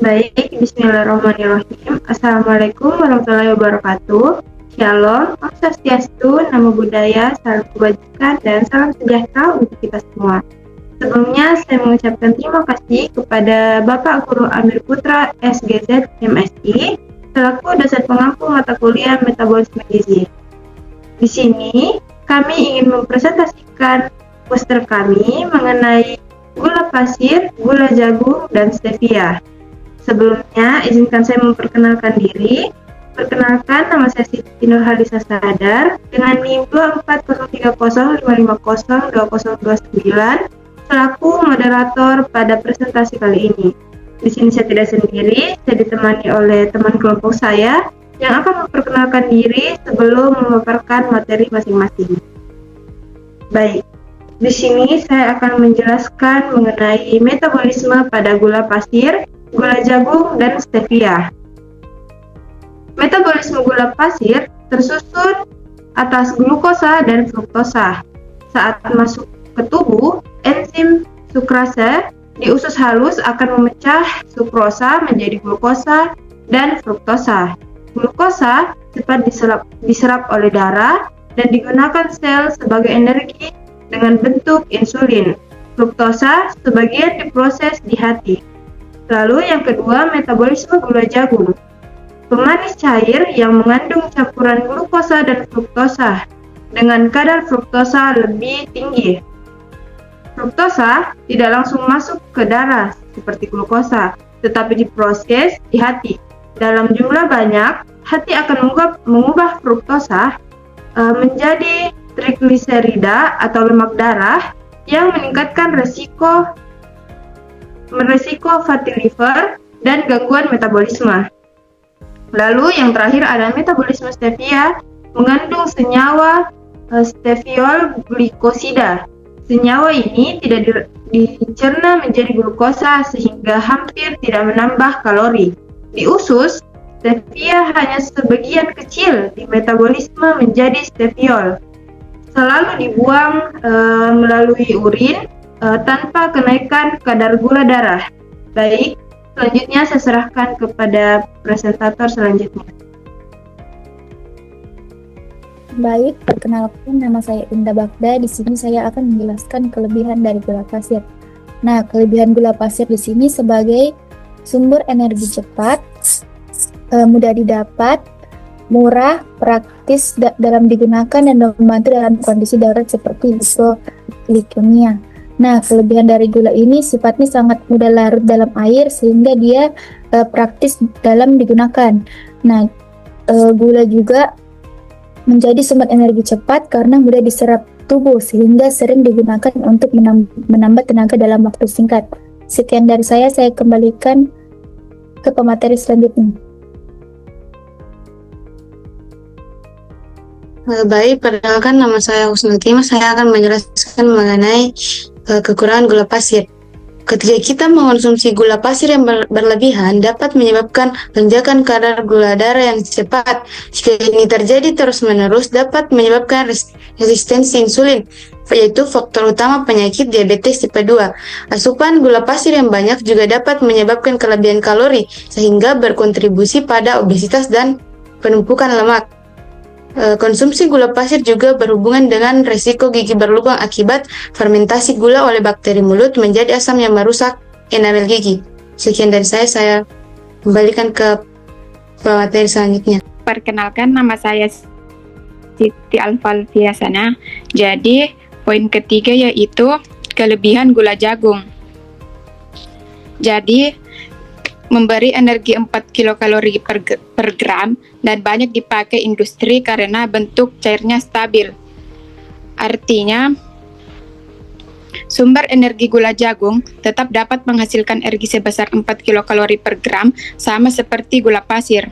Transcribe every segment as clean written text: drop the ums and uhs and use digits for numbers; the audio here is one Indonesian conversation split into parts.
Baik, bismillahirrahmanirrahim. Assalamualaikum warahmatullahi wabarakatuh. Shalom, Om Swastiastu, Namo Buddhaya, salam kebajikan, dan salam sejahtera untuk kita semua. Sebelumnya, saya mengucapkan terima kasih kepada Bapak Guru Amir Putra SGZ MSI, selaku dosen pengampu mata kuliah Metabolisme Gizi. Di sini, kami ingin mempresentasikan poster kami mengenai gula pasir, gula jagung, dan stevia. Sebelumnya, izinkan saya memperkenalkan diri. Perkenalkan, nama saya Siti Nurhalisa Sadar dengan NIM 24035502029 selaku moderator pada presentasi kali ini. Di sini saya tidak sendiri, saya ditemani oleh teman kelompok saya yang akan memperkenalkan diri sebelum memaparkan materi masing-masing. Baik, di sini saya akan menjelaskan mengenai metabolisme pada gula pasir, gula jagung, dan stevia. Metabolisme gula pasir tersusun atas glukosa dan fruktosa. Saat masuk ke tubuh, enzim sukrase di usus halus akan memecah sukrosa menjadi glukosa dan fruktosa. Glukosa cepat diserap oleh darah dan digunakan sel sebagai energi dengan bentuk insulin. Fruktosa sebagian diproses di hati. Lalu yang kedua, metabolisme gula jagung. Pemanis cair yang mengandung campuran glukosa dan fruktosa dengan kadar fruktosa lebih tinggi. Fruktosa tidak langsung masuk ke darah seperti glukosa, tetapi diproses di hati. Dalam jumlah banyak, hati akan mengubah fruktosa menjadi trigliserida atau lemak darah yang meningkatkan resiko fatty liver dan gangguan metabolisme. Lalu yang terakhir ada metabolisme stevia, mengandung senyawa steviol glikosida. Senyawa ini tidak dicerna menjadi glukosa sehingga hampir tidak menambah kalori. Di usus, stevia hanya sebagian kecil di metabolisme menjadi steviol. Selalu dibuang melalui urin tanpa kenaikan kadar gula darah. Baik, selanjutnya saya serahkan kepada presentator selanjutnya. Baik, perkenalkan nama saya Indah Bagda. Di sini saya akan menjelaskan kelebihan dari gula pasir. Nah, kelebihan gula pasir di sini sebagai sumber energi cepat, mudah didapat, murah, praktis dalam digunakan dan membantu dalam kondisi darurat seperti leukemia. Nah, kelebihan dari gula ini sifatnya sangat mudah larut dalam air sehingga dia praktis dalam digunakan. Nah, gula juga menjadi sumber energi cepat karena mudah diserap tubuh sehingga sering digunakan untuk menambah tenaga dalam waktu singkat. Sekian dari saya kembalikan ke pemateri selanjutnya. Baik, perkenalkan nama saya Husnul Timah. Saya akan menjelaskan mengenai kekurangan gula pasir. Ketika kita mengonsumsi gula pasir yang berlebihan dapat menyebabkan lonjakan kadar gula darah yang cepat. Jika ini terjadi terus-menerus dapat menyebabkan resistensi insulin, yaitu faktor utama penyakit diabetes tipe 2. Asupan gula pasir yang banyak juga dapat menyebabkan kelebihan kalori sehingga berkontribusi pada obesitas dan penumpukan lemak. Konsumsi gula pasir juga berhubungan dengan resiko gigi berlubang akibat fermentasi gula oleh bakteri mulut menjadi asam yang merusak enamel gigi. Sekian dari saya kembalikan ke materi selanjutnya. Perkenalkan, nama saya Siti Alfalfiasana. Jadi, poin ketiga yaitu kelebihan gula jagung. Jadi, memberi energi 4 kilokalori per gram dan banyak dipakai industri karena bentuk cairnya stabil. Artinya, sumber energi gula jagung tetap dapat menghasilkan energi sebesar 4 kilokalori per gram sama seperti gula pasir.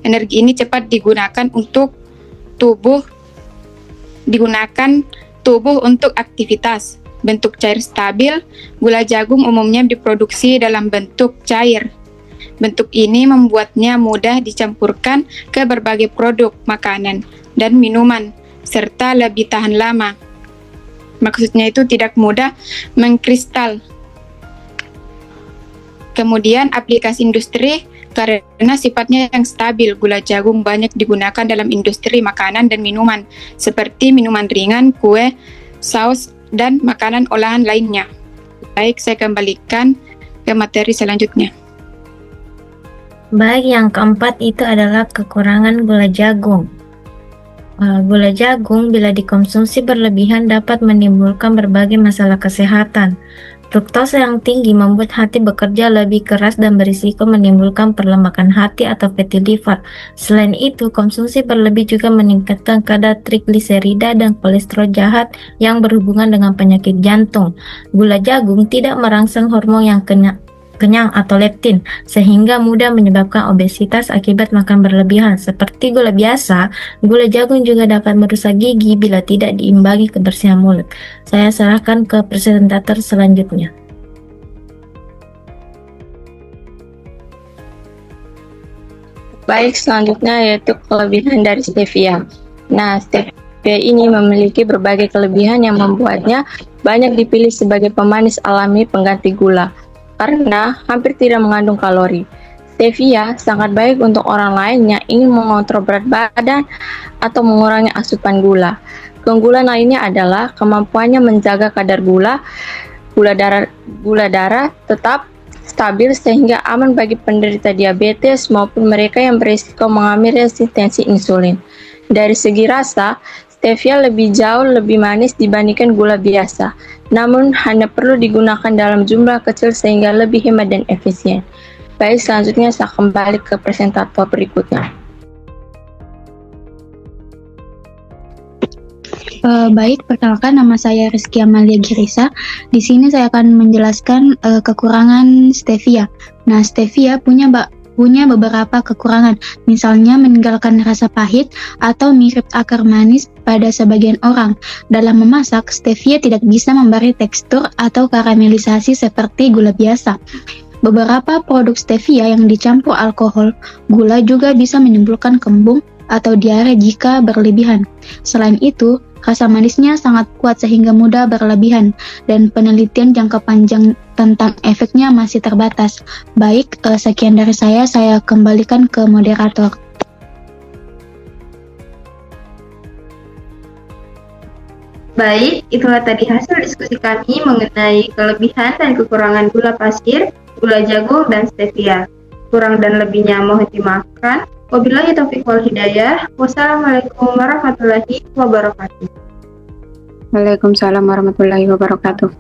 Energi ini cepat digunakan tubuh untuk aktivitas. Bentuk cair stabil, gula jagung umumnya diproduksi dalam bentuk cair. Bentuk ini membuatnya mudah dicampurkan ke berbagai produk makanan dan minuman, serta lebih tahan lama. Maksudnya itu tidak mudah mengkristal. Kemudian aplikasi industri, karena sifatnya yang stabil, gula jagung banyak digunakan dalam industri makanan dan minuman, seperti minuman ringan, kue, saus, dan makanan olahan lainnya. Baik, saya kembalikan ke materi selanjutnya. Baik, yang keempat itu adalah kekurangan gula jagung. Gula jagung bila dikonsumsi berlebihan dapat menimbulkan berbagai masalah kesehatan. Fruktosa yang tinggi membuat hati bekerja lebih keras dan berisiko menimbulkan perlembakan hati atau fatty liver. Selain itu, konsumsi berlebih juga meningkatkan kadar trigliserida dan kolesterol jahat yang berhubungan dengan penyakit jantung. Gula jagung tidak merangsang hormon yang kenyang atau leptin, sehingga mudah menyebabkan obesitas akibat makan berlebihan. Seperti gula biasa, gula jagung juga dapat merusak gigi bila tidak diimbangi kebersihan mulut. Saya serahkan ke presentator selanjutnya. Baik, selanjutnya yaitu kelebihan dari stevia. Nah, stevia ini memiliki berbagai kelebihan yang membuatnya banyak dipilih sebagai pemanis alami pengganti gula, karena hampir tidak mengandung kalori. Stevia sangat baik untuk orang lain yang ingin mengontrol berat badan atau mengurangi asupan gula. Keunggulan lainnya adalah kemampuannya menjaga kadar gula darah tetap stabil sehingga aman bagi penderita diabetes maupun mereka yang berisiko mengalami resistensi insulin. Dari segi rasa, stevia jauh lebih manis dibandingkan gula biasa, namun hanya perlu digunakan dalam jumlah kecil sehingga lebih hemat dan efisien. Baik, selanjutnya saya kembali ke presentator berikutnya. Baik, perkenalkan nama saya Rizky Amalia Girisa. Di sini saya akan menjelaskan kekurangan stevia. Nah, stevia punya beberapa kekurangan, misalnya meninggalkan rasa pahit atau mirip akar manis pada sebagian orang. Dalam memasak, stevia tidak bisa memberi tekstur atau karamelisasi seperti gula biasa. Beberapa produk stevia yang dicampur alkohol, gula juga bisa menimbulkan kembung atau diare jika berlebihan. Selain itu, rasa manisnya sangat kuat sehingga mudah berlebihan, dan penelitian jangka panjang tentang efeknya masih terbatas. Baik, sekian dari saya kembalikan ke moderator. Baik, itulah tadi hasil diskusi kami mengenai kelebihan dan kekurangan gula pasir, gula jagung, dan stevia. Kurang dan lebihnya mohon dimaafkan. Wabillahi taufiq wal hidayah. Wassalamualaikum warahmatullahi wabarakatuh. Waalaikumsalam warahmatullahi wabarakatuh.